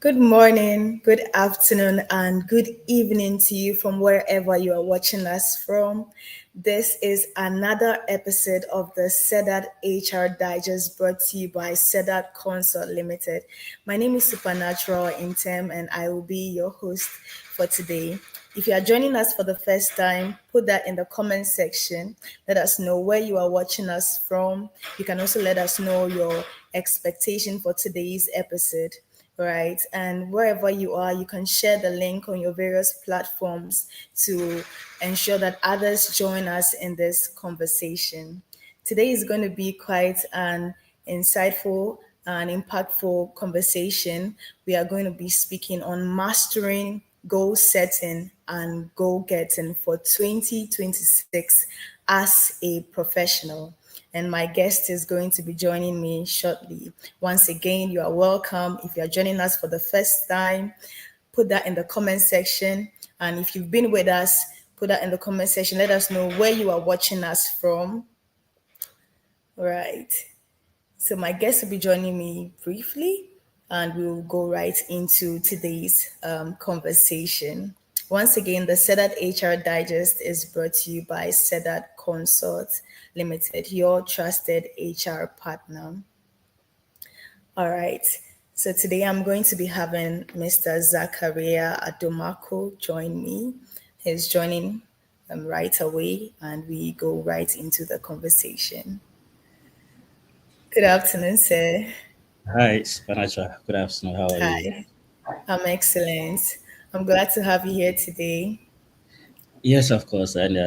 Good morning, good afternoon, and good evening to you from wherever you are watching us from. This is another episode of the Sedat HR Digest brought to you by Sedat Consult Limited. My name is Supernatural Intem, and I will be your host for today. If you are joining us for the first time, put that in the comment section. Let us know where you are watching us from. You can also let us know your expectation for today's episode, right? And wherever you are, you can share the link on your various platforms to ensure that others join us in this conversation. Today is going to be quite an insightful and impactful conversation. We are going to be speaking on mastering goal setting and goal getting for 2026 as a professional. And my guest is going to be joining me shortly. Once again, you are welcome. If you are joining us for the first time, put that in the comment section. And if you've been with us, put that in the comment section. Let us know where you are watching us from. Right. So my guest will be joining me briefly, and we'll go right into today's conversation. Once again, the Sedat HR Digest is brought to you by Sedat Consult Limited, your trusted HR partner. All right. So today I'm going to be having Mr. Zakaria Adomako join me. He's joining right away, and we go right into the conversation. Good afternoon, sir. Hi, Spanacha. Good afternoon. How are you? Hi, I'm excellent. I'm glad to have you here today. Yes, of course, and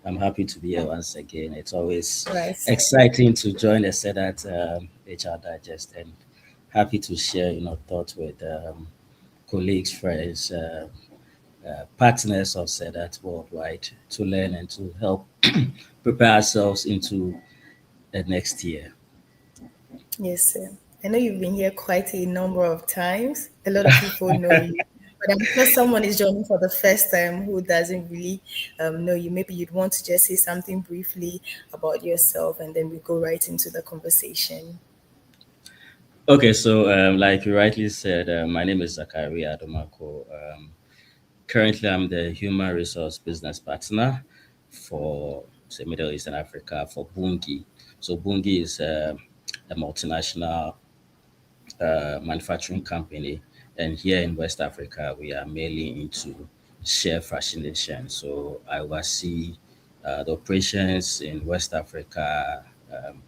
I'm happy to be here once again. It's always Right. exciting to join the Sedat HR Digest, and happy to share, thoughts with colleagues, friends, partners of Sedat worldwide to learn and to help prepare ourselves into the next year. Yes, sir. I know you've been here quite a number of times. A lot of people know you, but I'm sure someone is joining for the first time who doesn't really know you. Maybe you'd want to just say something briefly about yourself, and then we go right into the conversation. Okay, so like you rightly said, my name is Zakaria Adomako. Currently, I'm the human resource business partner for say Middle East and Africa for Bungi. So Bungi is a multinational manufacturing company, and here in West Africa, we are mainly into share fractionation. So I oversee the operations in West Africa,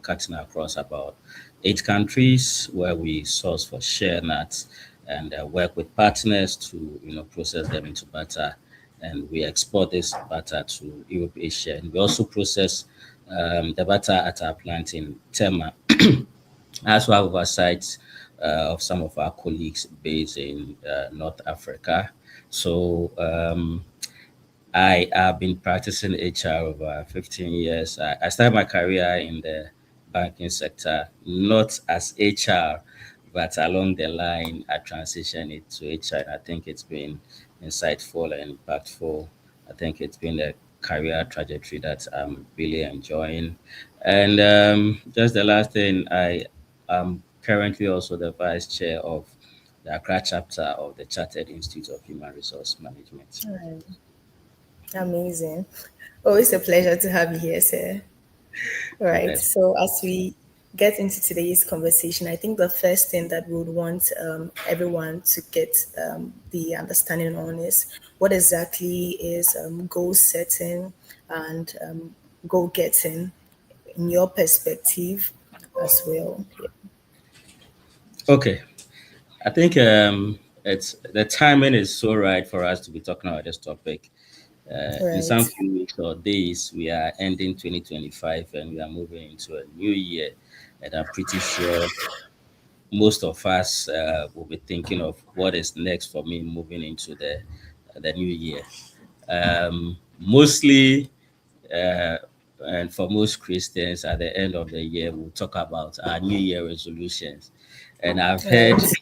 cutting across about 8 countries where we source for share nuts and work with partners to process them into butter, and we export this butter to Europe, Asia, and we also process the butter at our plant in Tema. I also have oversight of some of our colleagues based in North Africa. So I have been practicing HR over 15 years. I started my career in the banking sector, not as HR, but along the line, I transitioned it to HR. And I think it's been insightful and impactful. I think it's been a career trajectory that I'm really enjoying. And just the last thing, I am currently also the vice chair of the Accra chapter of the Chartered Institute of Human Resource Management. Right. Amazing. Always a pleasure to have you here, sir. Right. Yes. So as we get into today's conversation, I think the first thing that we would want everyone to get the understanding on is what exactly is goal setting and goal getting in your perspective as well. Yeah. Okay. I think it's the timing is so right for us to be talking about this topic. In some Right. few weeks or days, we are ending 2025 and we are moving into a new year. And I'm pretty sure most of us will be thinking of what is next for me moving into the new year. Mostly, uh, and for most Christians, at the end of the year, we'll talk about our New Year resolutions. And I've heard, Right.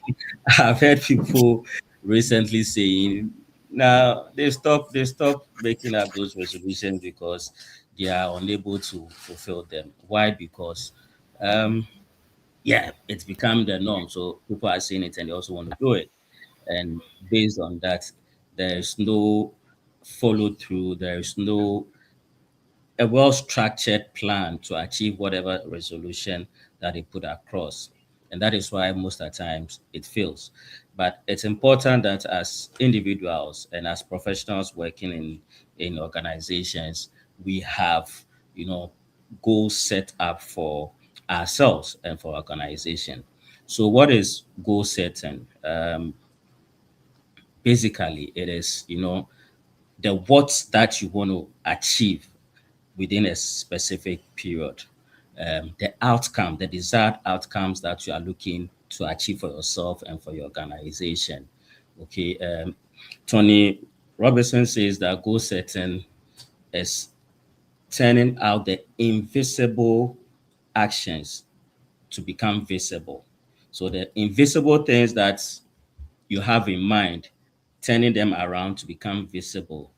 I've heard people recently saying, now they stop making up those resolutions because they are unable to fulfill them. Why? Because yeah, it's become the norm. So people are saying it and they also want to do it. and based on that, there is no follow through. There is no a well structured plan to achieve whatever resolution that they put across. And that is why most of the times it fails. But it's important that as individuals and as professionals working in organizations, we have, you know, goals set up for ourselves and for organization. So what is goal setting? Basically, it is, the what that you want to achieve within a specific period. The outcome, the desired outcomes that you are looking to achieve for yourself and for your organization. Okay. Tony Robinson says that goal setting is turning out the invisible actions to become visible. So the invisible things that you have in mind, turning them around to become visible,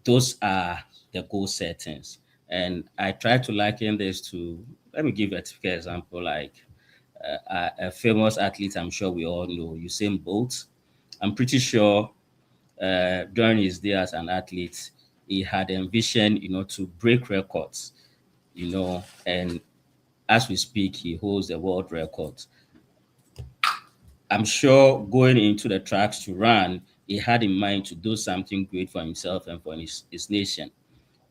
those are the goal settings. And I try to liken this to, let me give a typical example, like a famous athlete I'm sure we all know, Usain Bolt. I'm pretty sure during his day as an athlete, he had envisioned, to break records, and as we speak, he holds the world record. I'm sure going into the tracks to run, he had in mind to do something great for himself and for his nation.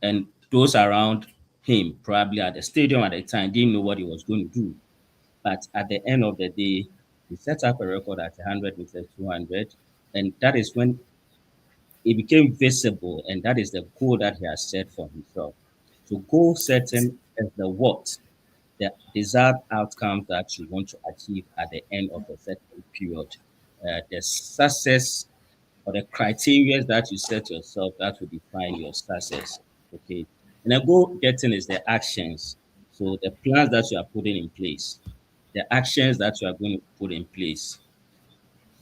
And those around him, probably at the stadium at the time, didn't know what he was going to do. But at the end of the day, he set up a record at 100 meters, 200, and that is when it became visible, and that is the goal that he has set for himself. So, goal setting is the what, the desired outcome that you want to achieve at the end of a certain period. The success or the criteria that you set yourself that will define your success. Okay. And then goal getting is the actions. So the plans that you are putting in place, the actions that you are going to put in place,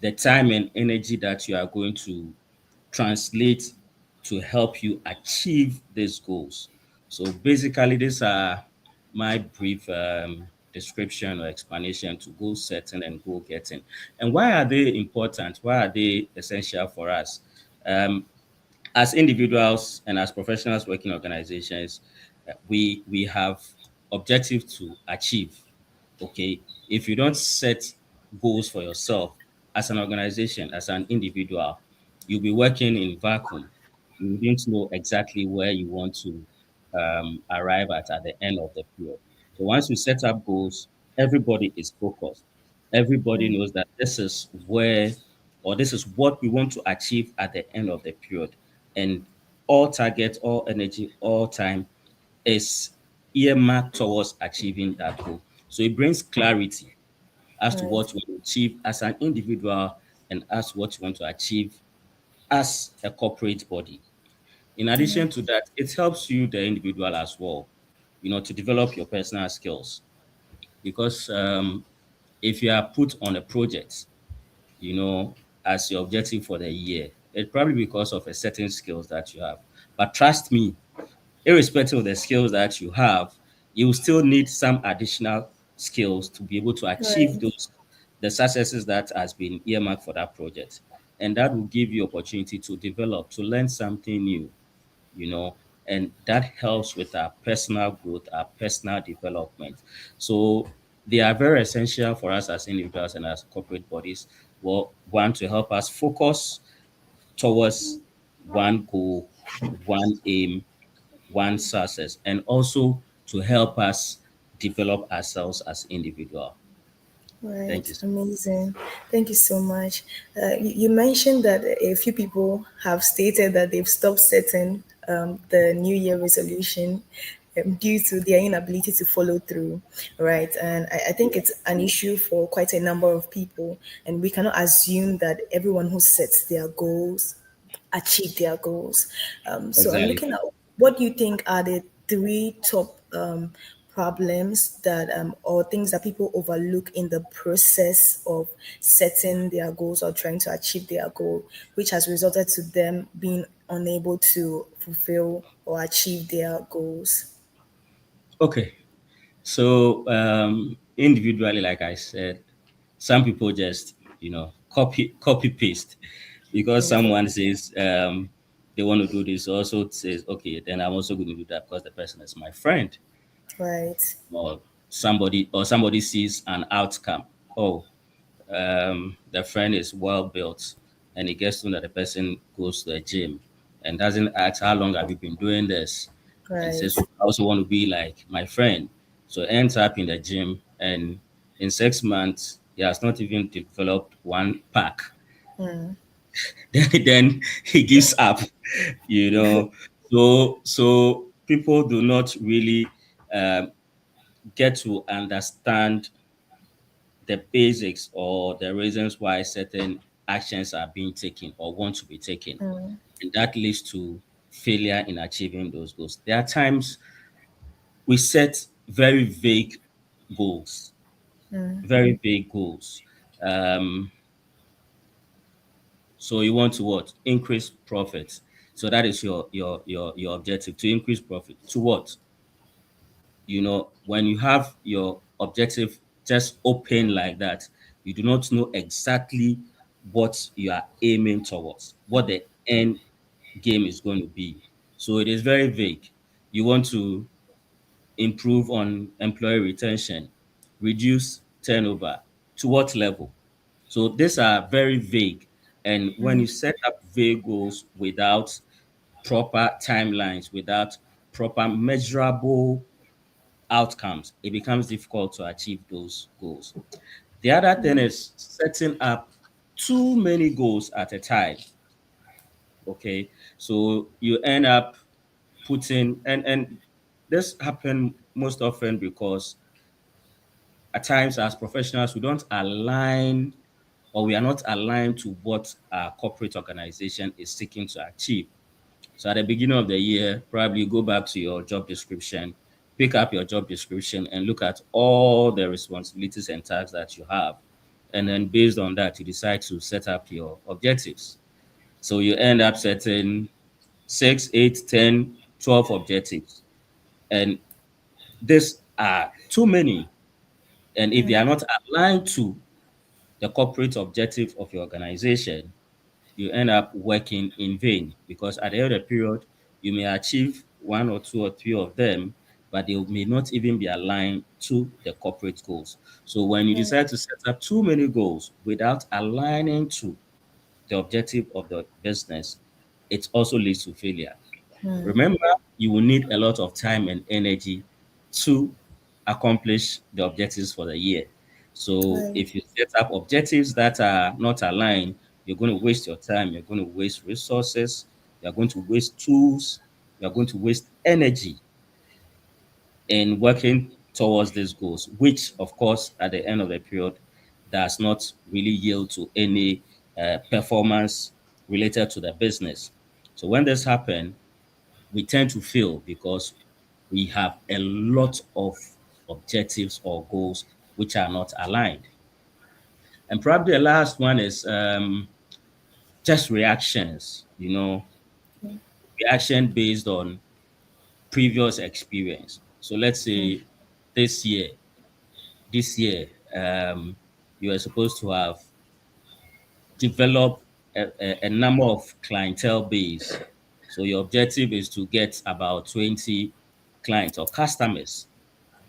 the time and energy that you are going to translate to help you achieve these goals. So basically, these are my brief description or explanation to goal setting and goal getting. And why are they important? Why are they essential for us? Um, as individuals and as professionals working organizations, we have objectives to achieve. Okay, if you don't set goals for yourself as an organization, as an individual, you'll be working in vacuum. You wouldn't know exactly where you want to arrive at the end of the period. So once you set up goals, everybody is focused. Everybody knows that this is where or this is what we want to achieve at the end of the period. And all target, all energy, all time is earmarked towards achieving that goal. So it brings clarity as to Right. what you want to achieve as an individual and as what you want to achieve as a corporate body. In Yeah. addition to that, it helps you, the individual, as well, to develop your personal skills. Because if you are put on a project, you know, as your objective for the year, it's probably because of a certain skills that you have. But trust me, irrespective of the skills that you have, you will still need some additional skills to be able to achieve Right. the successes that has been earmarked for that project. And that will give you opportunity to develop, to learn something new, you know, and that helps with our personal growth, our personal development. So they are very essential for us as individuals and as corporate bodies. Well, one to help us focus towards one goal, one aim, one success, and also to help us develop ourselves as individual. Thank Right, you so much. amazing. Thank you so much. You mentioned that a few people have stated that they've stopped setting the New Year resolution due to their inability to follow through, right? And I think it's an issue for quite a number of people, and we cannot assume that everyone who sets their goals achieve their goals. So I'm Exactly. looking at what do you think are the three top problems that or things that people overlook in the process of setting their goals or trying to achieve their goal, which has resulted to them being unable to fulfill or achieve their goals. Okay. So individually, like I said, some people just copy paste because Okay. someone says they want to do this, also says, okay, then I'm also going to do that because the person is my friend, Right. or somebody sees an outcome. Oh, the friend is well built, and it gets to know that the person goes to the gym and doesn't ask how long have you been doing this, and Right. says, I also want to be like my friend. So ends up in the gym, and in 6 months he has not even developed one pack. Then he gives up, you know. So people do not really um, get to understand the basics or the reasons why certain actions are being taken or want to be taken. And that leads to failure in achieving those goals. There are times we set very vague goals, very vague goals. Um, so you want to what? Increase profits. So that is your objective, to increase profit. To what? When you have your objective just open like that, you do not know exactly what you are aiming towards, what the end game is going to be. So it is very vague. You want to improve on employee retention, reduce turnover. To what level? So these are very vague. And when you set up vague goals without proper timelines, without proper measurable outcomes, it becomes difficult to achieve those goals. The other thing is setting up too many goals at a time. Okay. So you end up putting, and this happen most often because at times as professionals we don't align, or we are not aligned to what our corporate organization is seeking to achieve. So at the beginning of the year, probably go back to your job description, pick up your job description and look at all the responsibilities and tasks that you have. And then based on that, you decide to set up your objectives. So you end up setting 6, 8, 10, 12 objectives. And these are too many. And if they are not aligned to the corporate objective of your organization, you end up working in vain because at the end of the period, you may achieve one or two or three of them, but they may not even be aligned to the corporate goals. So when you decide to set up too many goals without aligning to the objective of the business, it also leads to failure. Remember, you will need a lot of time and energy to accomplish the objectives for the year. So Right. if you set up objectives that are not aligned, you're going to waste your time, you're going to waste resources, you're going to waste tools, you're going to waste energy in working towards these goals, which, of course, at the end of the period, does not really yield to any performance related to the business. So when this happens, we tend to fail because we have a lot of objectives or goals which are not aligned. And probably the last one is just reactions, reaction based on previous experience. So let's say this year, this year, you are supposed to have developed a number of clientele base. So your objective is to get about 20 clients or customers.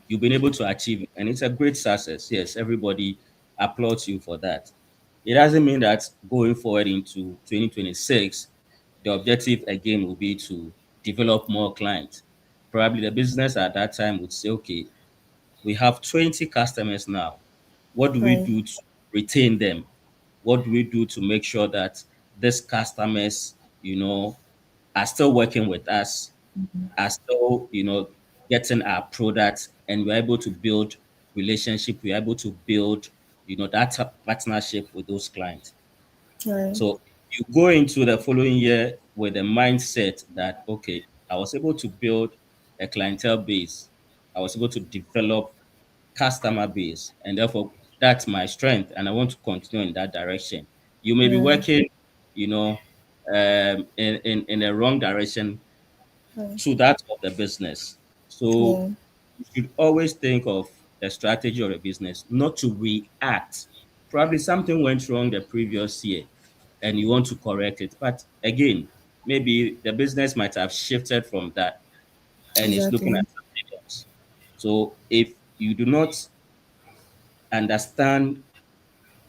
You've been able to achieve it, and it's a great success. Yes, everybody applauds you for that. It doesn't mean that going forward into 2026, the objective again will be to develop more clients. Probably the business at that time would say, okay, we have 20 customers now. What do we Right. do to retain them? What do we do to make sure that these customers, are still working with us, are still, getting our products, and we're able to build relationship, we're able to build, that partnership with those clients. Right. So you go into the following year with the mindset that, okay, I was able to build a clientele base, I was able to develop customer base, and therefore that's my strength, and I want to continue in that direction. You may be Right. working, you know, in the wrong direction Right. to that of the business. So Yeah. you should always think of the strategy of a business, not to react. Probably something went wrong the previous year and you want to correct it. But again, maybe the business might have shifted from that and is looking Exactly. at something else. So if you do not understand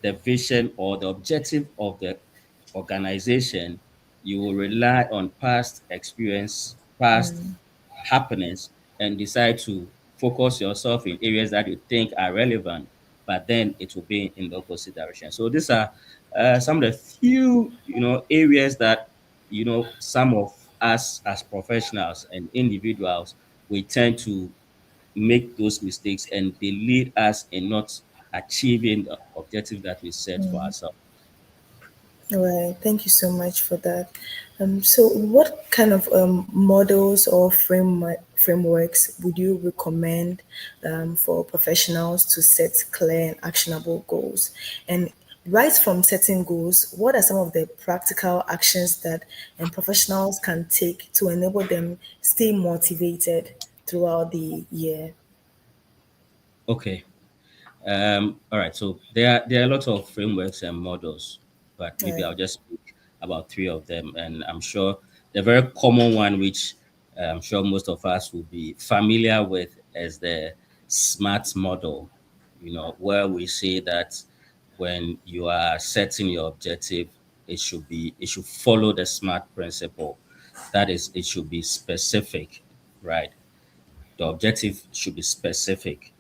the vision or the objective of the organization, you will rely on past experience, past happenings, and decide to focus yourself in areas that you think are relevant, but then it will be in the opposite direction. So these are some of the few, areas that, some of us as professionals and individuals, we tend to make those mistakes and they lead us in not achieving the objective that we set for ourselves. All right, thank you so much for that. So, what kind of models or frameworks would you recommend for professionals to set clear and actionable goals? And right from setting goals, what are some of the practical actions that professionals can take to enable them stay motivated throughout the year? Okay. All right. So there are a lot of frameworks and models, but maybe Right, I'll just speak about three of them. And I'm sure the very common one, which I'm sure most of us will be familiar with, is the SMART model. Where we say that when you are setting your objective, it should follow the SMART principle. That is, it should be specific, right? The objective should be specific.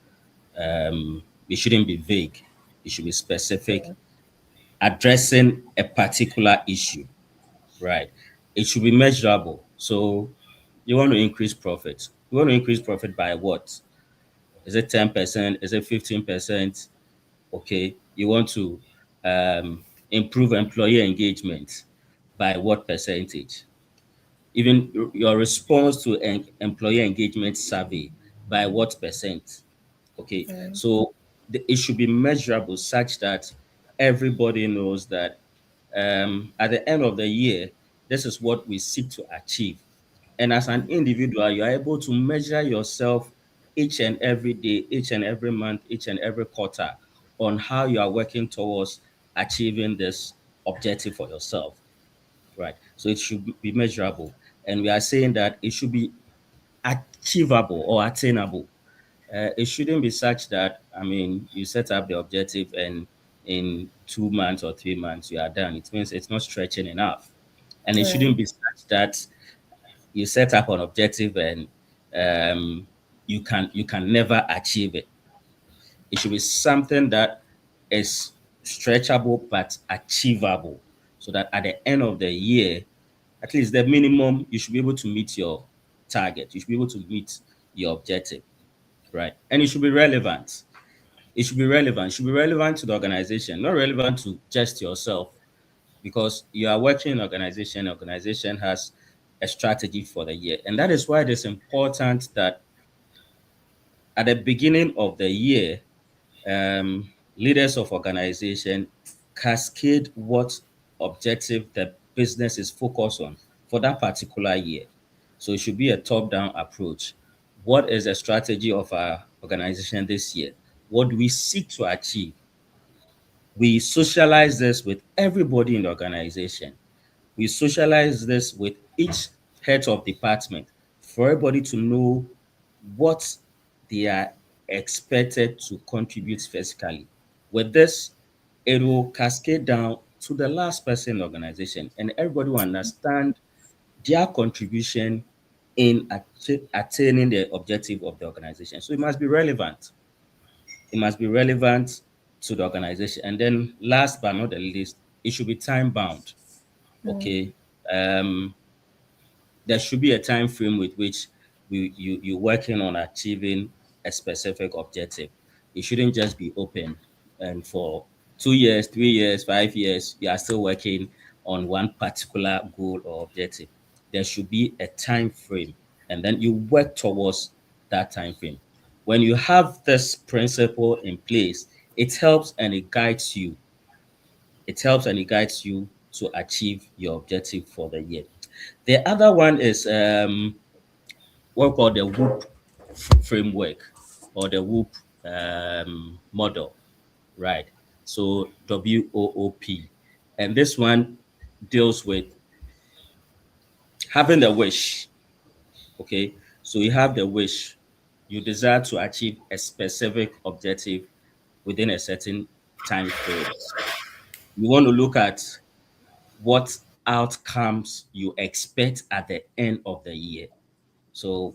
It shouldn't be vague. It should be specific, addressing a particular issue, right? It should be measurable. So you want to increase profit. You want to increase profit by what? Is it 10%? Is it 15%? Okay. You want to improve employee engagement by what percentage? Even your response to an employee engagement survey, by what percent? Okay, right, so it should be measurable such that everybody knows that at the end of the year, this is what we seek to achieve. And as an individual, you are able to measure yourself each and every day, each and every month, each and every quarter on how you are working towards achieving this objective for yourself, right? So it should be measurable. And we are saying that it should be achievable or attainable. It shouldn't be such that, I mean, you set up the objective and in 2 months or 3 months you are done. It means it's not stretching enough. And it right, shouldn't be such that you set up an objective and you can never achieve it. It should be something that is stretchable but achievable, so that at the end of the year, at least the minimum, you should be able to meet your target. You should be able to meet your objective, right? And it should be relevant. It should be relevant. It should be relevant to the organization, not relevant to just yourself, because you are working in an organization. The organization has a strategy for the year, and that is why it is important that at the beginning of the year, leaders of organization cascade what objective the business is focused on for that particular year. So it should be a top-down approach. What is the strategy of our organization this year? What do we seek to achieve? We socialize this with everybody in the organization. We socialize this with each head of department for everybody to know what they are expected to contribute physically. With this, it will cascade down to the last person in the organization, and everybody will understand their contribution in attaining the objective of the organization. So it must be relevant. It must be relevant to the organization. And then last but not the least, it should be time bound. Okay. Um, there should be a time frame with which you're working on achieving a specific objective. It shouldn't just be open and for 2 years, 3 years, 5 years, you are still working on one particular goal or objective. There should be a time frame, and then you work towards that time frame. When you have this principle in place, it helps and it guides you. It helps and it guides you to achieve your objective for the year. The other one is what we call the WHOOP framework or the WHOOP model, right? So WOOP. And this one deals with having the wish. Okay. So you have the wish, you desire to achieve a specific objective within a certain time frame. You want to look at what outcomes you expect at the end of the year. So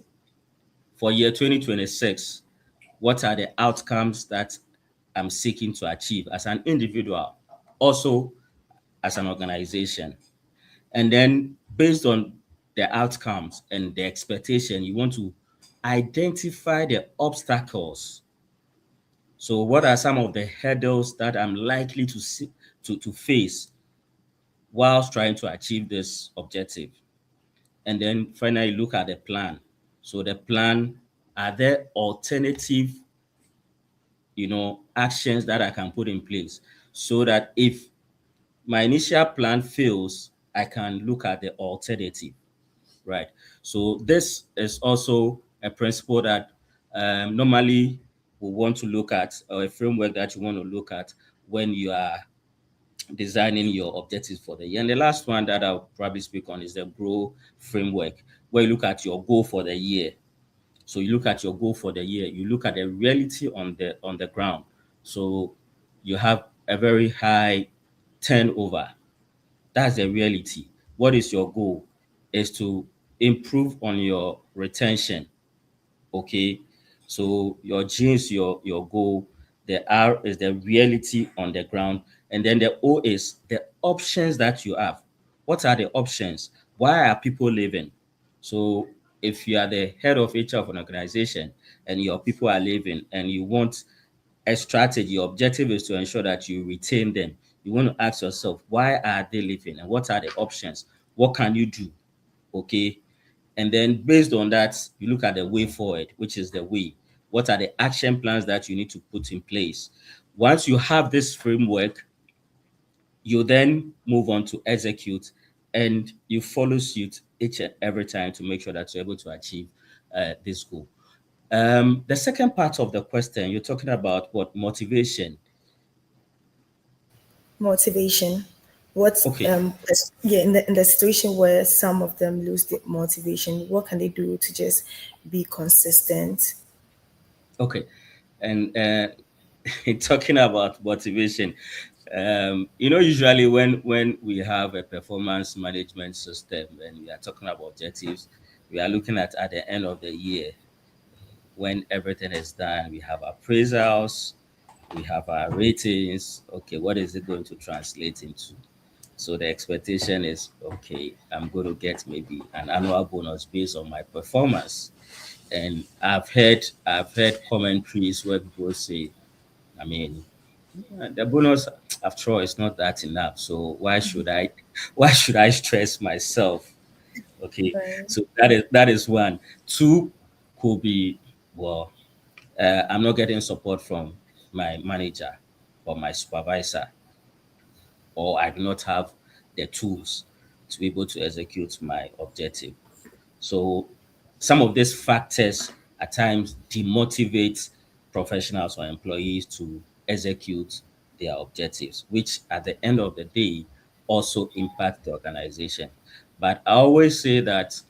for year 2026, what are the outcomes that I'm seeking to achieve as an individual, also as an organization? And then based on the outcomes and the expectation, you want to identify the obstacles. So what are some of the hurdles that I'm likely to see to face whilst trying to achieve this objective? And then finally look at the plan. So the plan, are there alternative, actions that I can put in place so that if my initial plan fails, I can look at the alternative, right? So this is also a principle that normally we want to look at, or a framework that you want to look at when you are designing your objectives for the year. And the last one that I'll probably speak on is the grow framework, where you look at your goal for the year. So you look at your goal for the year, you look at the reality on the ground. So you have a very high turnover. That's the reality. What is your goal? Is to improve on your retention. Okay. So your genes, your goal. The R is the reality on the ground. And then the O is the options that you have. What are the options? Why are people leaving? So if you are the head of HR of an organization and your people are leaving and you want a strategy, your objective is to ensure that you retain them. You want to ask yourself, why are they leaving and what are the options? What can you do? Okay. And then based on that, you look at the way forward, which is the way. What are the action plans that you need to put in place? Once you have this framework, you then move on to execute and you follow suit each and every time to make sure that you're able to achieve this goal. The second part of the question, you're talking about what motivation. Motivation. What's Okay, yeah, in the situation where some of them lose the motivation, what can they do to just be consistent? okay. And talking about motivation, usually when we have a performance management system and we are talking about objectives, we are looking at the end of the year when everything is done. We have appraisals, we have our ratings. Okay, what is it going to translate into? So the expectation is, okay, I'm going to get maybe an annual bonus based on my performance. And I've heard commentaries where people say, I mean, the bonus after all is not that enough. So why should I stress myself? Okay. Right. So that is one. Two could be, well, I'm not getting support from my manager or my supervisor, or I do not have the tools to be able to execute my objective. So some of these factors at times demotivate professionals or employees to execute their objectives, which at the end of the day also impact the organization. But I always say that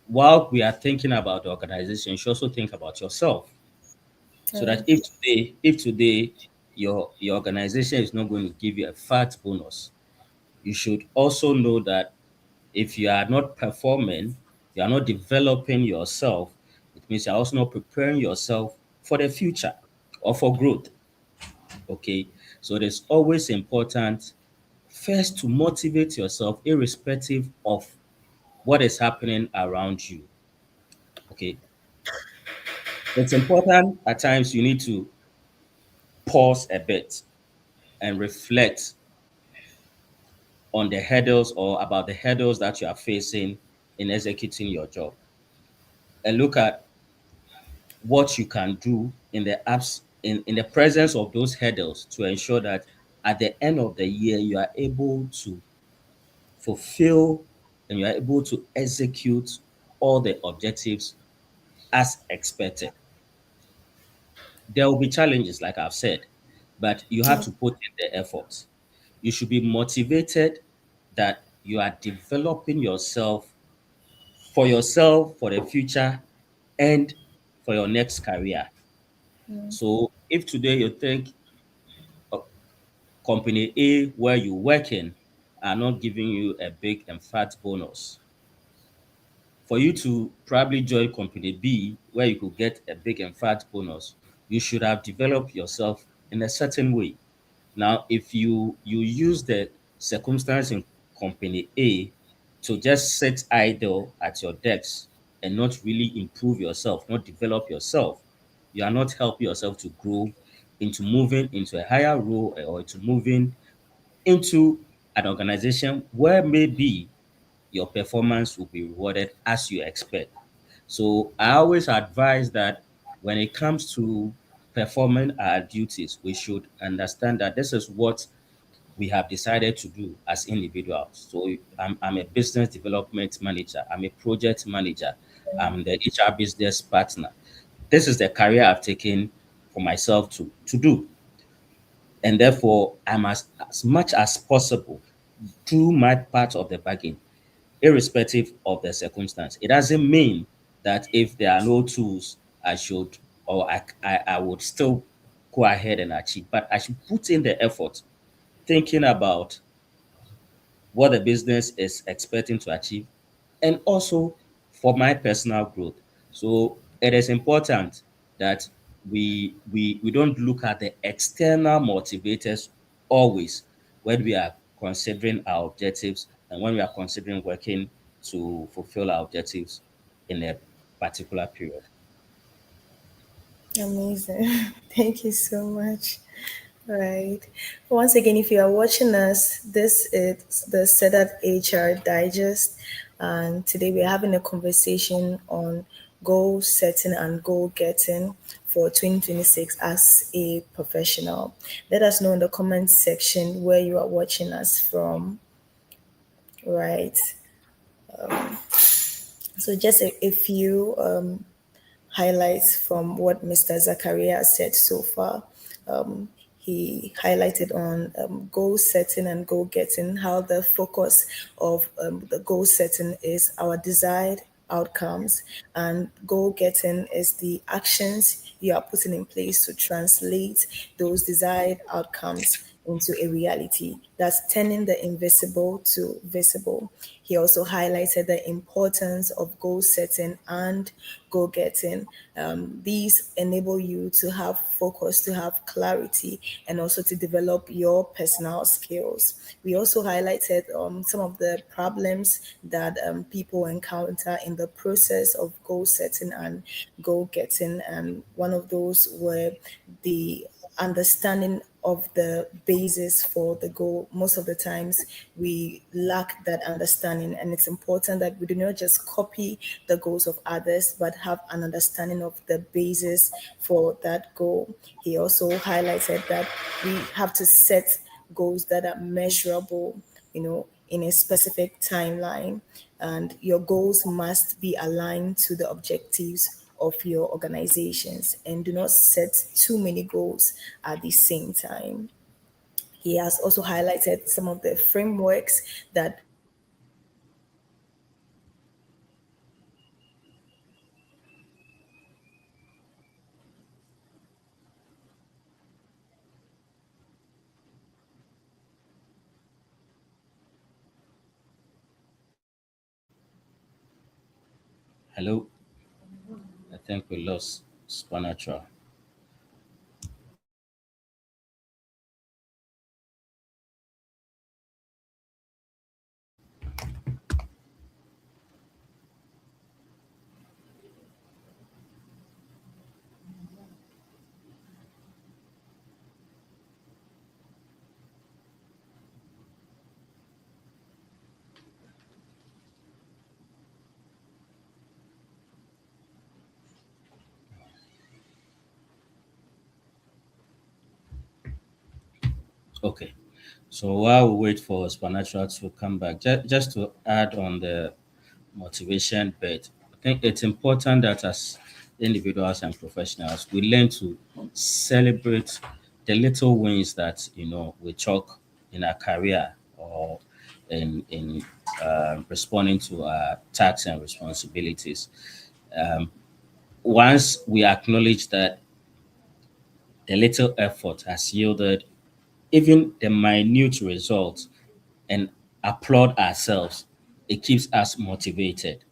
while we are thinking about the organization, you should also think about yourself. So that Right. if today your organization is not going to give you a fat bonus, you should also know that if you are not performing, you are not developing yourself, it means you're also not preparing yourself for the future or for growth. Okay. So it is always important first to motivate yourself, irrespective of what is happening around you. Okay. It's important at times you need to pause a bit and reflect on the hurdles or about the hurdles that you are facing in executing your job and look at what you can do in the in the presence of those hurdles to ensure that at the end of the year you are able to fulfill and you are able to execute all the objectives as expected. There will be challenges, like I've said, but you have to put in the effort. You should be motivated that you are developing yourself, for the future, and for your next career. So if today you think uh, company A where you work in are not giving you a big and fat bonus, for you to probably join company B where you could get a big and fat bonus, you should have developed yourself in a certain way. Now, if you use the circumstance in company A to just sit idle at your desk and not really improve yourself, not develop yourself, you are not helping yourself to grow into moving into a higher role or to moving into an organization where maybe your performance will be rewarded as you expect. So I always advise that when it comes to performing our duties, we should understand that this is what we have decided to do as individuals. So I'm a business development manager, I'm a project manager, I'm the HR business partner. This is the career I've taken for myself to do. And therefore, I'm as much as possible do my part of the bargain irrespective of the circumstance. It doesn't mean that if there are no tools, I should or I would still go ahead and achieve, but I should put in the effort thinking about what the business is expecting to achieve and also for my personal growth. So it is important that we don't look at the external motivators always when we are considering our objectives and when we are considering working to fulfill our objectives in a particular period. Amazing. Thank you so much. Right. Once again, if you are watching us, this is the Setup HR Digest. And today we're having a conversation on goal setting and goal getting for 2026 as a professional. Let us know in the comment section where you are watching us from. Right. So just a few highlights from what Mr. Zakaria said so far. Um, he highlighted on goal setting and goal getting, how the focus of the goal setting is our desired outcomes, and goal getting is the actions you are putting in place to translate those desired outcomes into a reality. That's turning the invisible to visible. He also highlighted the importance of goal setting and goal getting. These enable you to have focus, to have clarity, and also to develop your personal skills. We also highlighted some of the problems that people encounter in the process of goal setting and goal getting. And one of those were the understanding of the basis for the goal. Most of the times we lack that understanding, and it's important that we do not just copy the goals of others but have an understanding of the basis for that goal. He also highlighted that we have to set goals that are measurable, in a specific timeline, and your goals must be aligned to the objectives of your organizations, and do not set too many goals at the same time. He has also highlighted some of the frameworks that Hello, I think we lost Supernatural. Okay. So while we wait for Supernatural to come back, just to add on the motivation bit, I think it's important that as individuals and professionals, we learn to celebrate the little wins that we chalk in our career or in responding to our tasks and responsibilities. Um, Once we acknowledge that the little effort has yielded even the minute result and applaud ourselves, it keeps us motivated.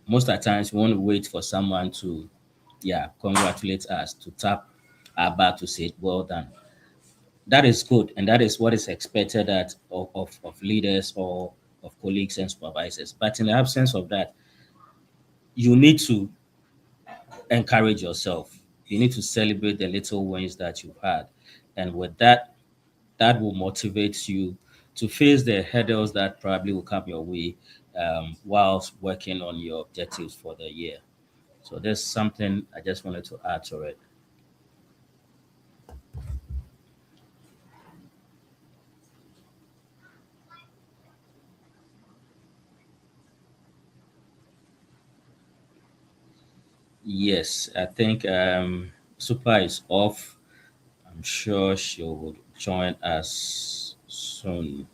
Most of the times, we want to wait for someone to, yeah, congratulate us, to tap our back to say, well done. That is good, and that is what is expected of leaders or of colleagues and supervisors. But in the absence of that, you need to encourage yourself. You need to celebrate the little wins that you've had. And with that, that will motivate you to face the hurdles that probably will come your way whilst working on your objectives for the year. So there's something I just wanted to add to it. Yes, I think Super is off. I'm sure she will join us soon.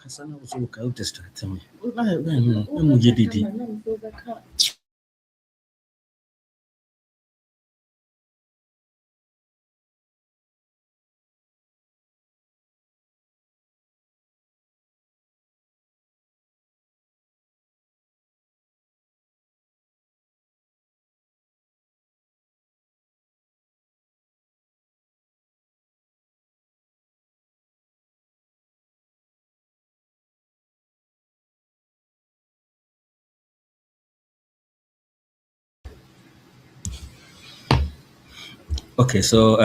Kasana uzuka distract me. Na mu didi. Okay, so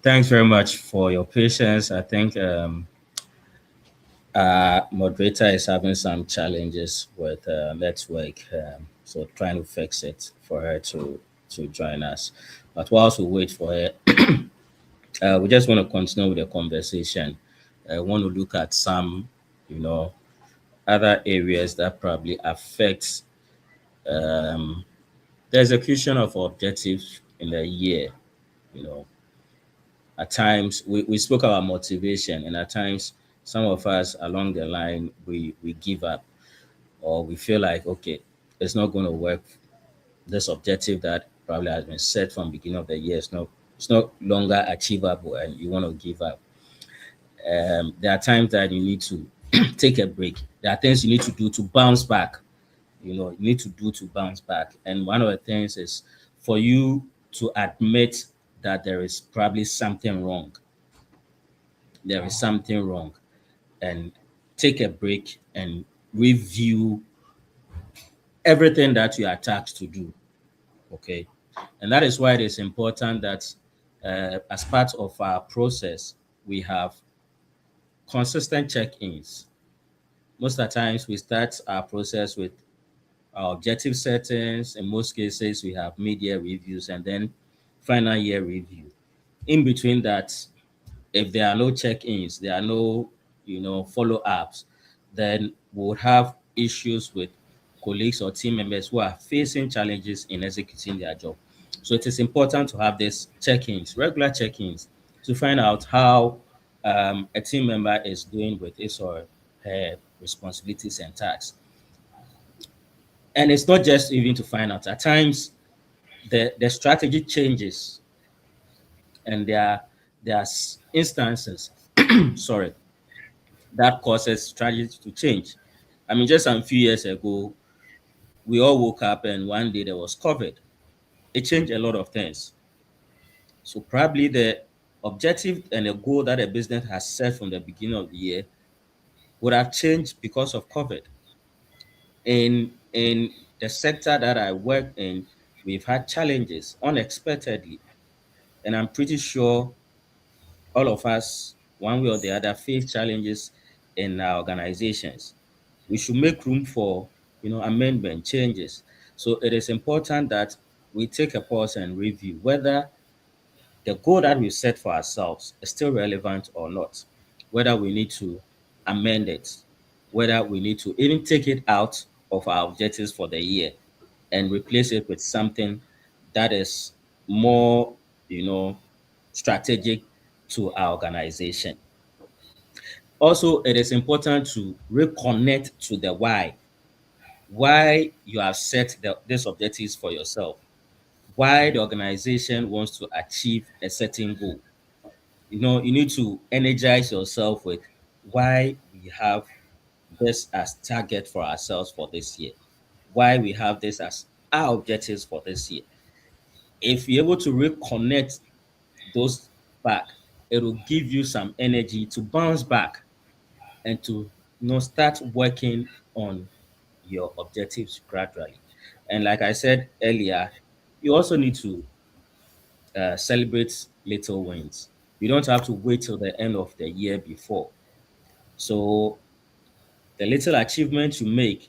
thanks very much for your patience. I think our moderator is having some challenges with network, so trying to fix it for her to join us. But whilst we wait for her, we just want to continue with the conversation. I want to look at some, you know, other areas that probably affect um, the execution of objectives in a year. You know, at times we spoke about motivation, and at times some of us along the line we give up or we feel like okay, it's not going to work. This objective that probably has been set from beginning of the year is not it's no longer achievable, and you want to give up. There are times that you need to take a break. There are things you need to do to bounce back. You need to do to bounce back. And one of the things is for you to admit that there is probably something wrong. There is something wrong, and take a break and review everything that you are tasked to do. Okay. And that is why it is important that as part of our process, we have consistent check ins. Most of the times, we start our process with our objective settings. In most cases, we have mid-year reviews and then final year review. In between that, if there are no check-ins, there are no, follow-ups, then we'll have issues with colleagues or team members who are facing challenges in executing their job. So it is important to have these check-ins, regular check-ins, to find out how a team member is doing with his or her responsibilities and tasks. And it's not just even to find out. At times, the strategy changes, and there are instances, sorry, that causes strategy to change. I mean, just a few years ago, we all woke up and one day there was COVID. It changed a lot of things. So probably the objective and the goal that a business has set from the beginning of the year would have changed because of COVID. In the sector that I work in, we've had challenges unexpectedly, and I'm pretty sure all of us, one way or the other, face challenges in our organizations. We should make room for, amendment changes. So it is important that we take a pause and review whether the goal that we set for ourselves is still relevant or not, whether we need to amend it, whether we need to even take it out of our objectives for the year and replace it with something that is more, you know, strategic to our organization. Also, it is important to reconnect to the why you have set these objectives for yourself, why the organization wants to achieve a certain goal. You need to energize yourself with why we have this as target for ourselves for this year, why we have this as our objectives for this year. If you're able to reconnect those back, it will give you some energy to bounce back and to start working on your objectives gradually. And like I said earlier, you also need to celebrate little wins. You don't have to wait till the end of the year before. So the little achievements you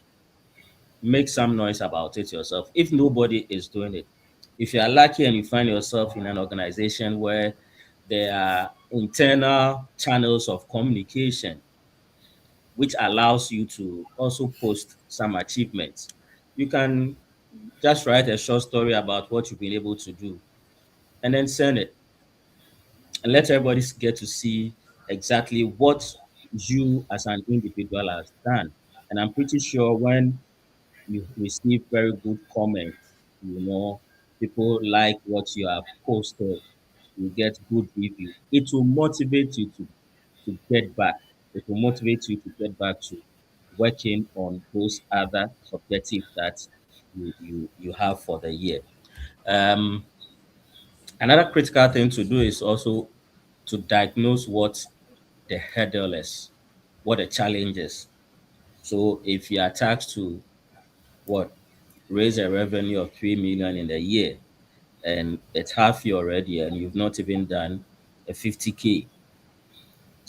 make some noise about it yourself. If nobody is doing it, if you are lucky and you find yourself in an organization where there are internal channels of communication which allows you to also post some achievements, you can just write a short story about what you've been able to do and then send it and let everybody get to see exactly what you as an individual has done. And I'm pretty sure when you receive very good comments, people like what you have posted, you get good review. It will motivate you to get back. It will motivate you to get back to working on those other objectives that you have for the year. Um, Another critical thing to do is also to diagnose what the hurdle is, what the challenge is. So if you are tasked to what raise a revenue of 3 million in a year and it's half year already and you've not even done a 50K.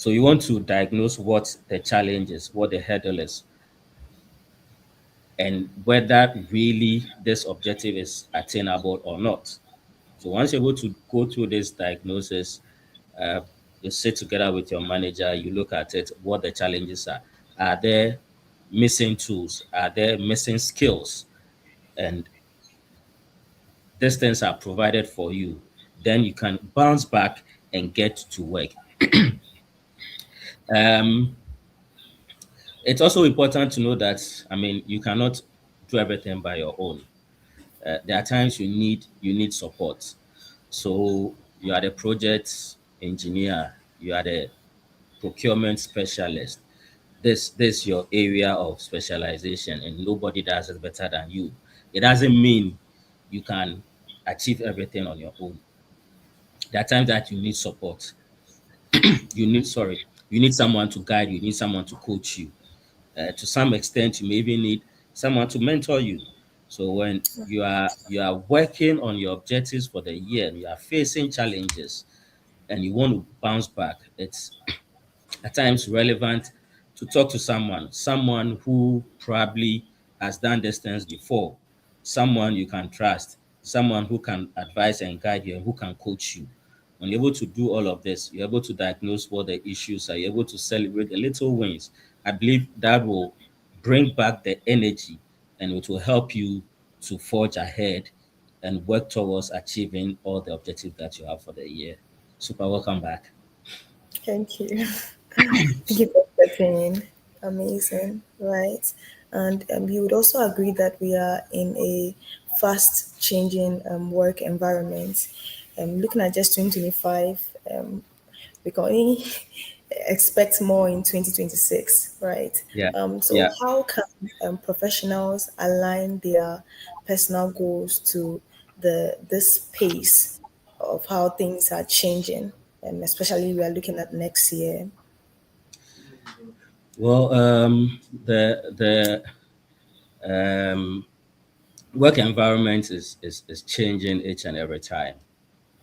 So you want to diagnose what the challenge is, what the hurdle is, and whether really this objective is attainable or not. So once you're able to go through this diagnosis, uh, you sit together with your manager, you look at it, what the challenges are. Are there missing tools? Are there missing skills? And these things are provided for you. Then you can bounce back and get to work. Um, it's also important to know that, I mean, you cannot do everything by your own. There are times you need support. So you are the project engineer, you are the procurement specialist. this your area of specialization and nobody does it better than you. It doesn't mean you can achieve everything on your own. There are times that you need support. You need someone to guide you, you need someone to coach you. To some extent, you may even need someone to mentor you. So when you are working on your objectives for the year and you are facing challenges and you want to bounce back, it's at times relevant to talk to someone who probably has done these things before, someone you can trust, someone who can advise and guide you and who can coach you. When you're able to do all of this, you're able to diagnose what the issues are, you're able to celebrate the little wins. I believe that will bring back the energy and it will help you to forge ahead and work towards achieving all the objectives that you have for the year. Super welcome back. Thank you. Thank you for stepping in. Amazing, right? And you would also agree that we are in a fast changing work environment. Looking at just 2025, we can only expect more in 2026, right? Yeah. So, Yeah. how can professionals align their personal goals to this pace of how things are changing? Especially we are looking at next year, Well, the um, work environment is changing each and every time.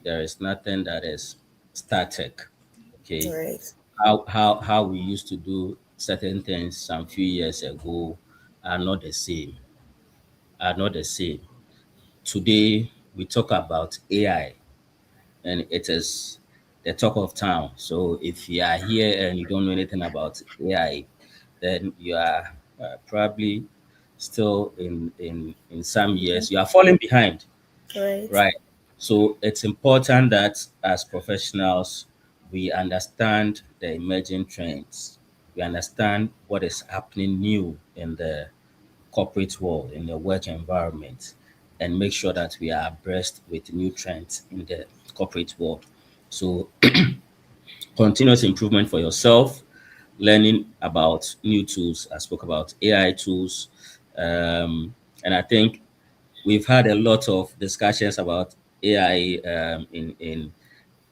There is nothing that is static. Okay, right? how we used to do certain things some few years ago are not the same. Are not the same. Today we talk about AI, and it is the talk of town. So if you are here and you don't know anything about AI, then you are probably still in some years you are falling behind, Right, right? So it's important that as professionals we understand the emerging trends, we understand what is happening new in the corporate world, in the work environment, and make sure that we are abreast with new trends in the corporate world. So continuous improvement for yourself, learning about new tools. I spoke about AI tools. And I think we've had a lot of discussions about AI in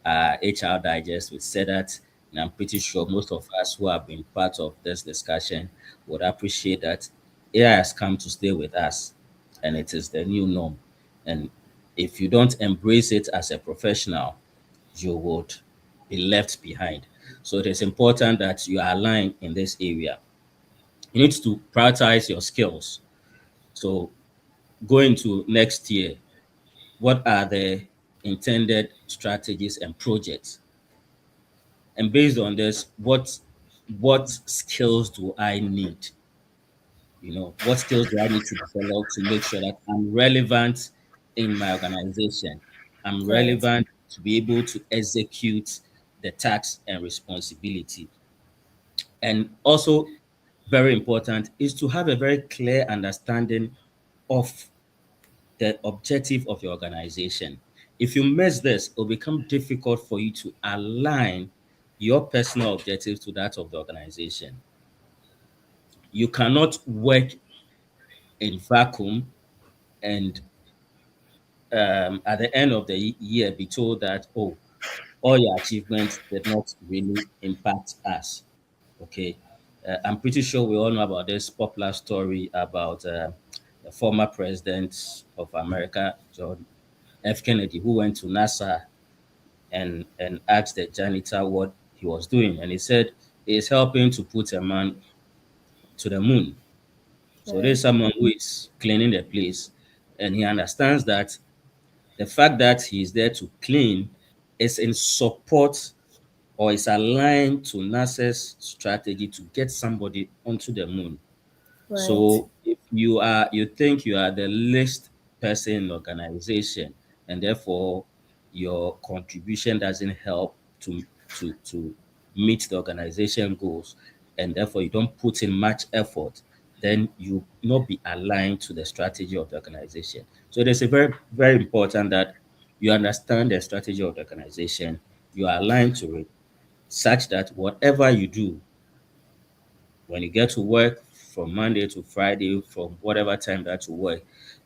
HR Digest. We said that, and I'm pretty sure most of us who have been part of this discussion would appreciate that AI has come to stay with us, and it is the new norm. And if you don't embrace it as a professional, you would be left behind. So it is important that you are aligned in this area. You need to prioritize your skills. So going to next year, what are the intended strategies and projects? And based on this, what skills do I need? What skills do I need to develop to make sure that I'm relevant in my organization? I'm right, relevant to be able to execute the tasks and responsibility. And also, very important is to have a very clear understanding of the objective of your organization. If you miss this, it will become difficult for you to align your personal objectives to that of the organization. You cannot work in vacuum and at the end of the year be told that, oh, all your achievements did not really impact us. Okay. I'm pretty sure we all know about this popular story about the former president of America, John F. Kennedy, who went to NASA and asked the janitor what he was doing. And he said he's helping to put a man to the moon. So right, there's someone who is cleaning the place, and he understands that the fact that he's there to clean is in support or is aligned to NASA's strategy to get somebody onto the moon. right, So if you think you are the least person in the organization and therefore your contribution doesn't help to meet the organization goals and therefore you don't put in much effort, then you not be aligned to the strategy of the organization. So it is a very important that you understand the strategy of the organization, you are aligned to it, such that whatever you do When you get to work from Monday to Friday, from whatever time that you work,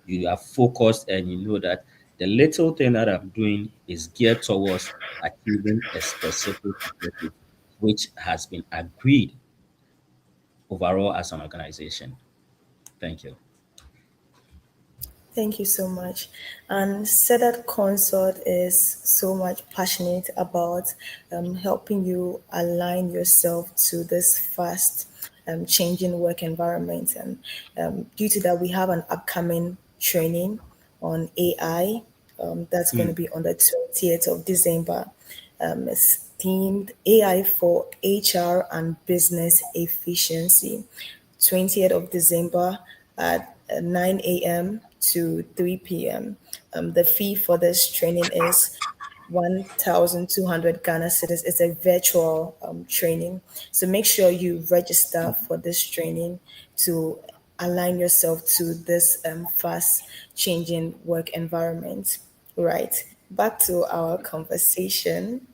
you are focused and you know that the little thing that I'm doing is geared towards achieving a specific objective, which has been agreed overall as an organization. Thank you. Thank you so much. And Sedat Consort is so much passionate about helping you align yourself to this fast changing work environment. And due to that, we have an upcoming training on AI that's going to Mm, be on the 20th of December. It's themed AI for HR and business efficiency. 20th of December at 9 a.m. to 3 p.m. The fee for this training is 1,200 Ghana cedis. It's a virtual training. So make sure you register for this training to align yourself to this fast changing work environment. Right. Back to our conversation.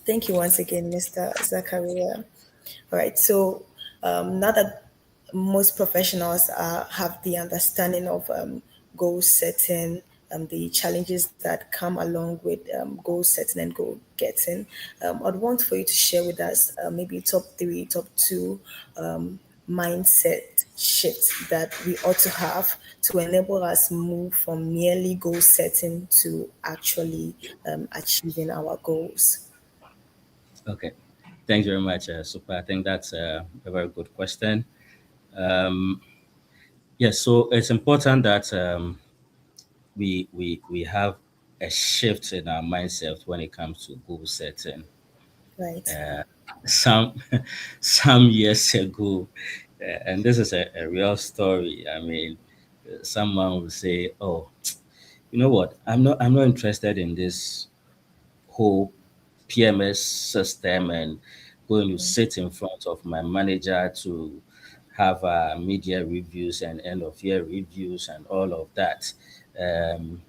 Thank you once again, Mr. Zakaria. All right. So now that most professionals have the understanding of goal setting, the challenges that come along with goal setting and goal getting, I'd want for you to share with us maybe top three, top two mindset shifts that we ought to have to enable us move from merely goal setting to actually achieving our goals. okay. Thanks very much, Super. I think that's a very good question. Um, yes, so it's important that we have a shift in our mindset when it comes to goal setting. Right. Some some years ago, and this is a real story. I mean, someone will say, "Oh, you know what? I'm not interested in this whole PMS system and going to sit in front of my manager to have media reviews and end of year reviews and all of that. Um,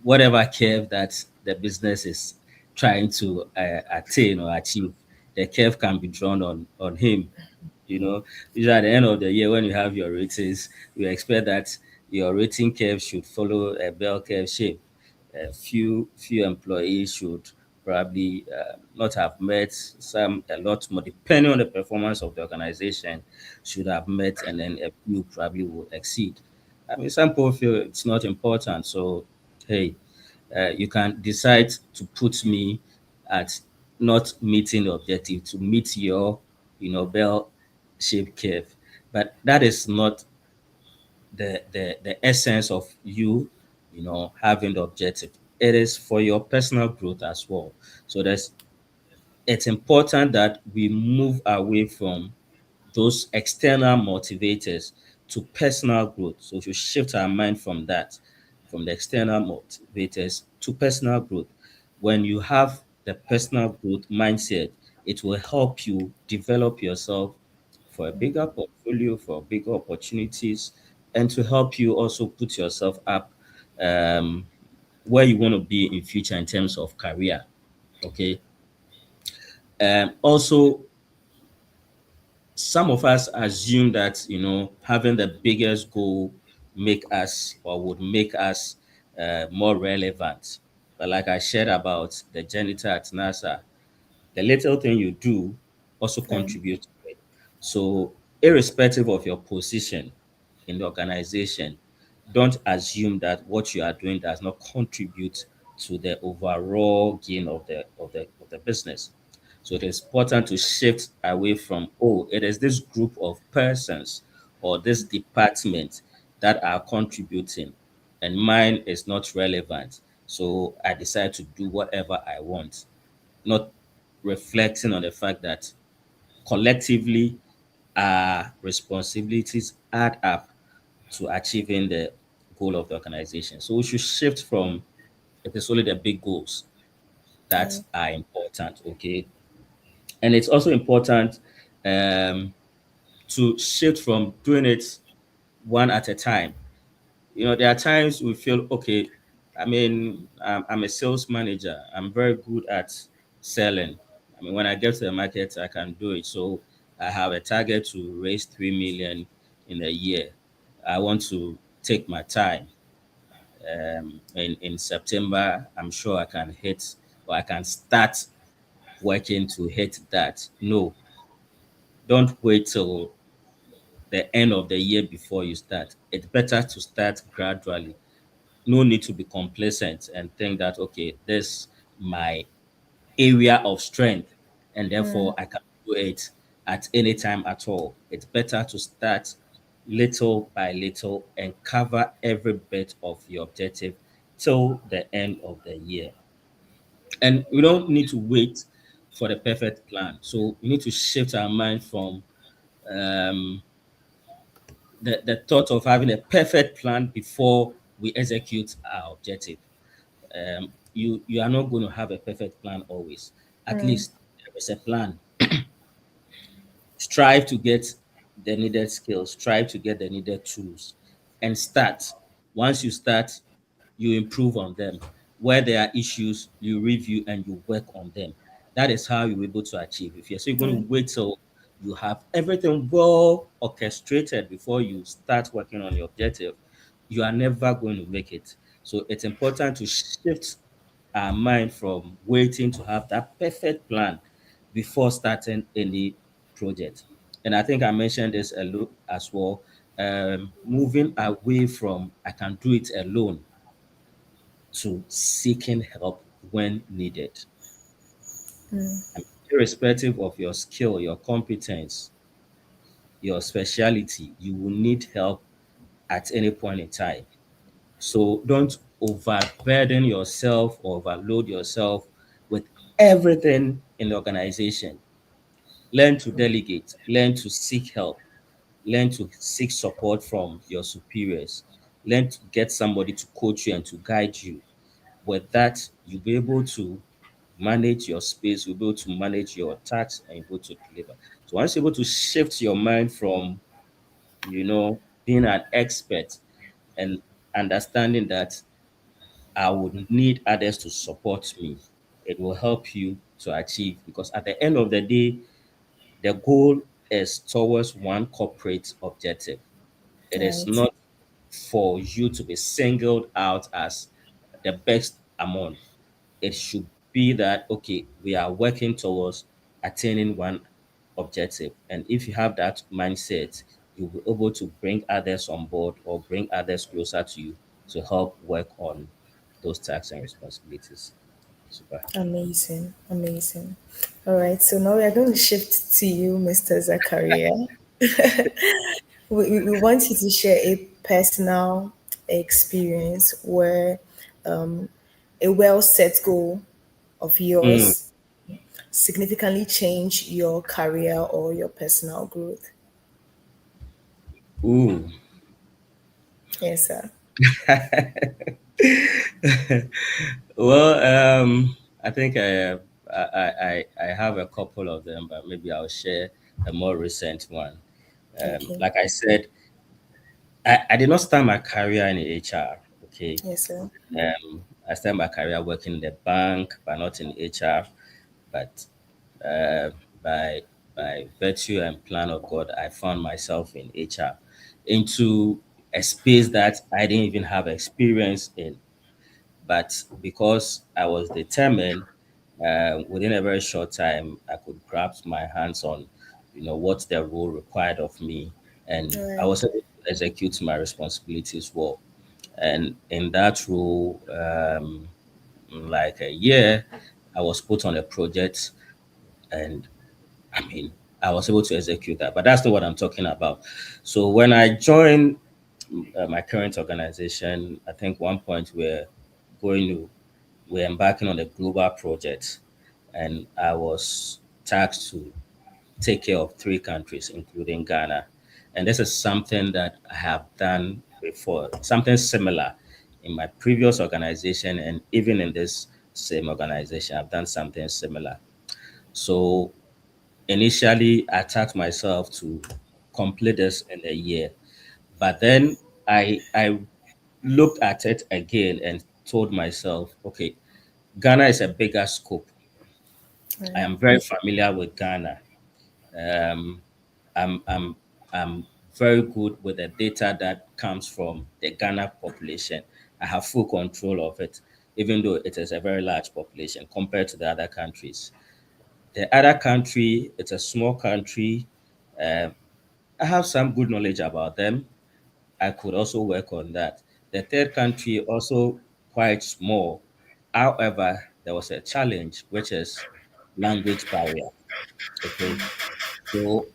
Whatever curve that the business is trying to attain or achieve, the curve can be drawn on him. You know, usually at the end of the year when you have your ratings, you expect that your rating curve should follow a bell curve shape. A few employees should probably not have met, some a lot more, depending on the performance of the organization, should have met, and then a few probably will exceed. I mean, some people feel it's not important, so hey, you can decide to put me at not meeting the objective to meet your, bell shaped curve. But that is not the essence of you, having the objective. It is for your personal growth as well. So it's important that we move away from those external motivators to personal growth. So we should shift our mind from that, from the external motivators to personal growth. When you have the personal growth mindset, it will help you develop yourself for a bigger portfolio, for bigger opportunities, and to help you also put yourself up um, where you want to be in future in terms of career. Okay. Also, some of us assume that having the biggest goal make us or would make us more relevant. But like I shared about the janitor at NASA, the little thing you do also Right. contributes to it. So, irrespective of your position in the organization, don't assume that what you are doing does not contribute to the overall gain of the business. So it is important to shift away from, oh, it is this group of persons or this department that are contributing, and mine is not relevant. So I decide to do whatever I want, not reflecting on the fact that collectively our responsibilities add up to achieving the goal of the organization. So we should shift from it is only the big goals that Right. are important, okay? And it's also important um, to shift from doing it one at a time. There are times we feel, okay, I mean, I'm a sales manager. I'm very good at selling. I mean, when I get to the market, I can do it. So I have a target to raise 3 million in a year. I want to take my time. In September, I'm sure I can hit or I can start working to hit that. No, don't wait till the end of the year before you start. It's better to start gradually. No need to be complacent and think that, okay, this my area of strength and therefore I can do it at any time at all. It's better to start little by little and cover every bit of your objective till the end of the year. And we don't need to wait for the perfect plan. So we need to shift our mind from um, the thought of having a perfect plan before we execute our objective. You are not going to have a perfect plan always. At least there is a plan. Strive to get the needed skills, strive to get the needed tools, and start. Once you start, you improve on them. Where there are issues, you review and you work on them. That is how you're able to achieve. If you're so you're going to wait till you have everything well orchestrated before you start working on your objective, you are never going to make it. So it's important to shift our mind from waiting to have that perfect plan before starting any project. And I think I mentioned this as well. Moving away from I can do it alone to seeking help when needed. Irrespective of your skill, your competence, your speciality, you will need help at any point in time. So don't overburden yourself or overload yourself with everything in the organization. Learn to delegate, learn to seek help, learn to seek support from your superiors, learn to get somebody to coach you and to guide you. With that, you'll be able to manage your space, you'll be able to manage your tasks, and you'll be able to deliver. So once you're able to shift your mind from, being an expert and understanding that I would need others to support me, it will help you to achieve. Because at the end of the day, the goal is towards one corporate objective. It is Right. not for you to be singled out as the best among. It should be that, okay, we are working towards attaining one objective. And if you have that mindset, you'll be able to bring others on board or bring others closer to you to help work on those tasks and responsibilities. Super. Amazing. Amazing. All right. So now we are going to shift to you, Mr. Zakaria. We want you to share a personal experience where a well set goal of Mm. yours significantly changed your career or your personal growth. Ooh. Yes, sir. Well, I think I have a couple of them, but maybe I'll share a more recent one. Okay. Like I said, I did not start my career in HR. Okay, Yes, sir. I started my career working in the bank, but not in HR. But uh, by virtue and plan of God, I found myself in HR, into a space that I didn't even have experience in. But because I was determined, within a very short time, I could grasp my hands on, what the role required of me, and All I right. was able to execute my responsibilities well. And in that role, like a year, I was put on a project, and I mean, I was able to execute that. But that's not what I'm talking about. So when I joined my current organization, I think one point going to we're embarking on a global project, and I was tasked to take care of 3 countries, including Ghana. And this is something that I have done before, something similar in my previous organization, and even in this same organization, I've done something similar. So initially, I tasked myself to complete this in a year, but then I looked at it again and told myself, okay, Ghana is a bigger scope. All I right. am very familiar with Ghana. I'm I'm very good with the data that comes from the Ghana population. I have full control of it, even though it is a very large population compared to the other countries. The other country, it's a small country. Um, I have some good knowledge about them. I could also work on that. The third country also quite small. However, there was a challenge, which is language barrier. Okay, so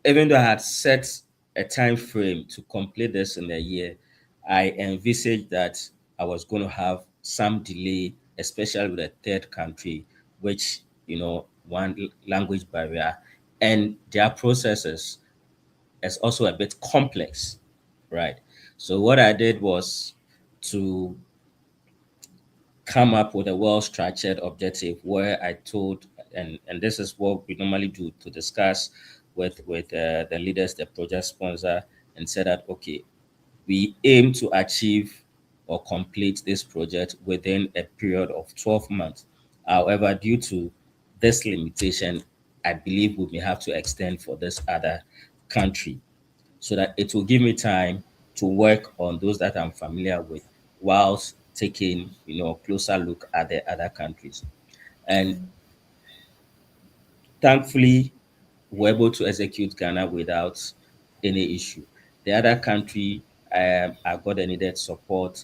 even though I had set a time frame to complete this in a year, I envisaged that I was going to have some delay, especially with the third country, which, one language barrier, and their processes is also a bit complex, right? So what I did was to come up with a well-structured objective where I told, and this is what we normally do to discuss with the leaders, the project sponsor, and said that okay, we aim to achieve or complete this project within a period of 12 months. However, due to this limitation, I believe we may have to extend for this other country so that it will give me time to work on those that I'm familiar with whilst taking, a closer look at the other countries. And thankfully, we're able to execute Ghana without any issue. The other country, I got the needed support.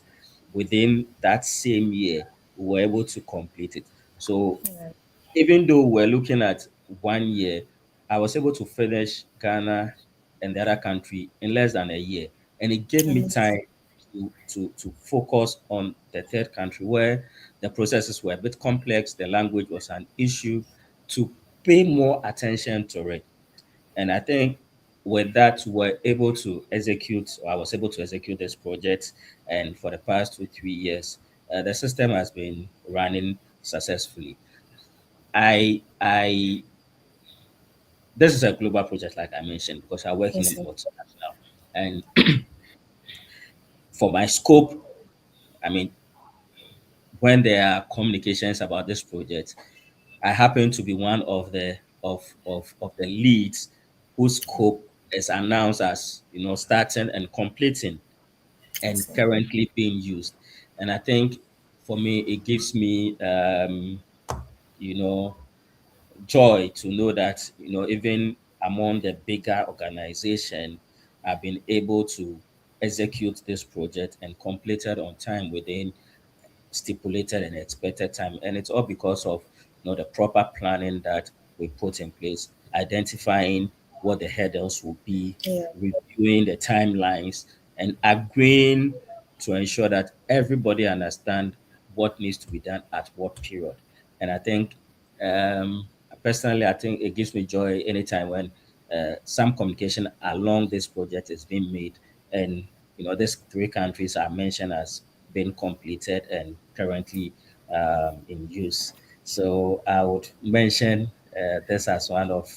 Within that same year, we were able to complete it. So Yeah. even though we're looking at 1 year, I was able to finish Ghana and the other country in less than a year. And it gave me Amazing. time to focus on the third country where the processes were a bit complex, the language was an issue, to pay more attention to it. And I think with that, we're able to execute, or I was able to execute this project. And for the past 2, 3 years, the system has been running successfully. I This is a global project, like I mentioned, because I work in a Yes, sir. multinational. And for my scope, I mean, when there are communications about this project, I happen to be one of the leads whose scope is announced as starting and completing Yes, and sir. currently being used. And I think for me, it gives me you know joy to know that even among the bigger organization, I've been able to execute this project and complete it on time within stipulated and expected time. And it's all because of the proper planning that we put in place, identifying what the hurdles will be, Yeah. reviewing the timelines, and agreeing to ensure that everybody understand what needs to be done at what period. And I think personally, I think it gives me joy anytime when some communication along this project is being made, and these three countries are mentioned as being completed and currently in use. So I would mention this as one of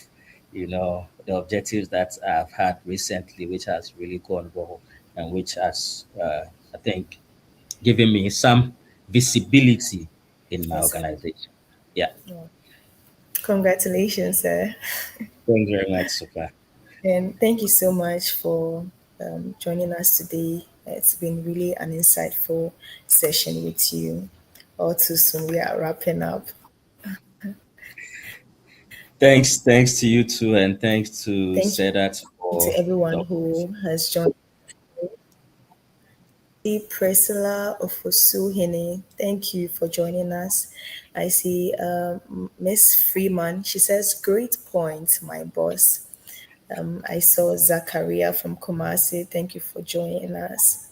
the objectives that I've had recently, which has really gone well and which has I think given me some visibility in my Yes, sir. organization. Yeah. Yeah. Congratulations, sir. Thanks very much, Super. And thank you so much for joining us today. It's been really an insightful session with you. All too soon, we are wrapping up. Thanks to you too, and thanks to Thank you Sedat to for everyone the who has joined. Priscilla Ofosuhene, thank you for joining us. I see Miss Freeman. She says, "Great point, my boss." I saw Zachariah from Kumasi. Thank you for joining us.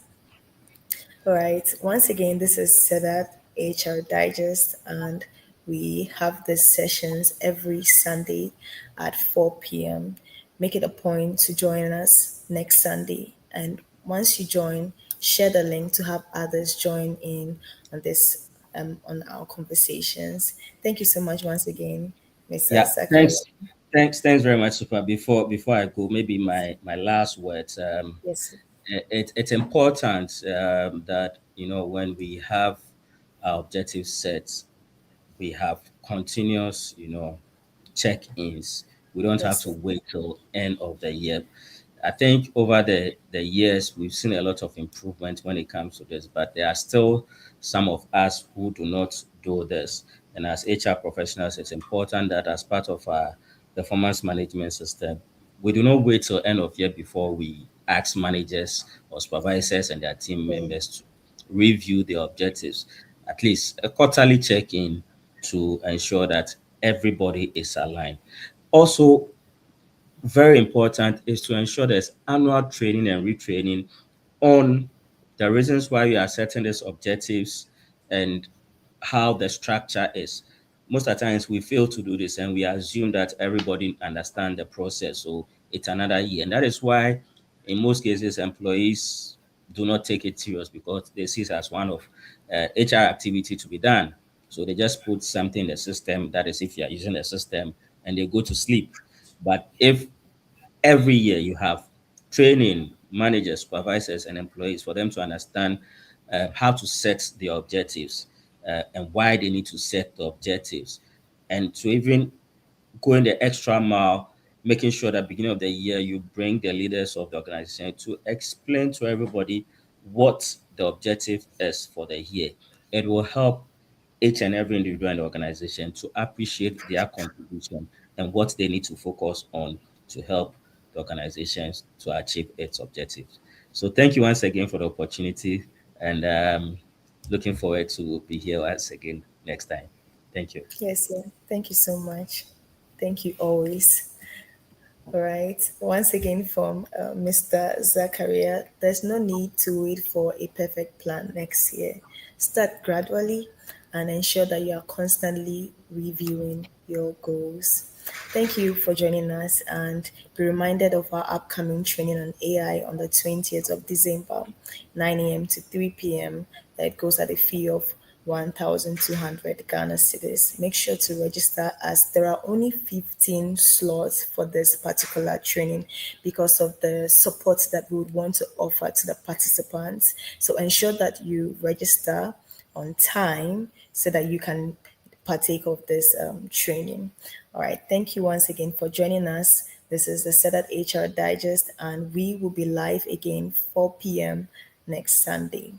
All right. Once again, this is Sedat HR Digest, and we have these sessions every Sunday at 4 p.m. Make it a point to join us next Sunday. And once you join, share the link to have others join in on this on our conversations. Thank you so much once again, Mr. Yeah, Zachariah. thanks very much, Super. Before I go, maybe my last words. Yes. It's important that when we have our objectives set, we have continuous check-ins We don't have Yes, to sir. wait till end of the year. I think over the years we've seen a lot of improvement when it comes to this, but there are still some of us who do not do this. And as HR professionals, it's important that as part of our performance management system, we do not wait till end of year before we ask managers or supervisors and their team Yeah. members to review their objectives. At least a quarterly check-in to ensure that everybody is aligned. Also, very important is to ensure there's annual training and retraining on the reasons why we are setting these objectives and how the structure is. Most of the times we fail to do this and we assume that everybody understand the process. So it's another year. And that is why in most cases employees do not take it serious because they see it as one of HR activity to be done. So they just put something in the system, that is if you are using the system, and they go to sleep. But if every year you have training managers, supervisors, and employees for them to understand how to set the objectives and why they need to set the objectives, and to even going the extra mile, making sure that beginning of the year you bring the leaders of the organization to explain to everybody what the objective is for the year. It will help each and every individual in the organization to appreciate their contribution and what they need to focus on to help the organizations to achieve its objectives. So thank you once again for the opportunity, and looking forward to be here once again next time. Thank you. Yes, yeah. Thank you so much. Thank you always. All right. Once again, from Mr. Zachariah, there's no need to wait for a perfect plan next year. Start gradually and ensure that you are constantly reviewing your goals. Thank you for joining us, and be reminded of our upcoming training on AI on the 20th of December, 9 a.m. to 3 p.m. That goes at a fee of 1,200 Ghana cedis. Make sure to register, as there are only 15 slots for this particular training because of the support that we would want to offer to the participants. So ensure that you register on time so that you can partake of this training. All right. Thank you once again for joining us. This is the Sedat HR Digest, and we will be live again 4 p.m. next Sunday.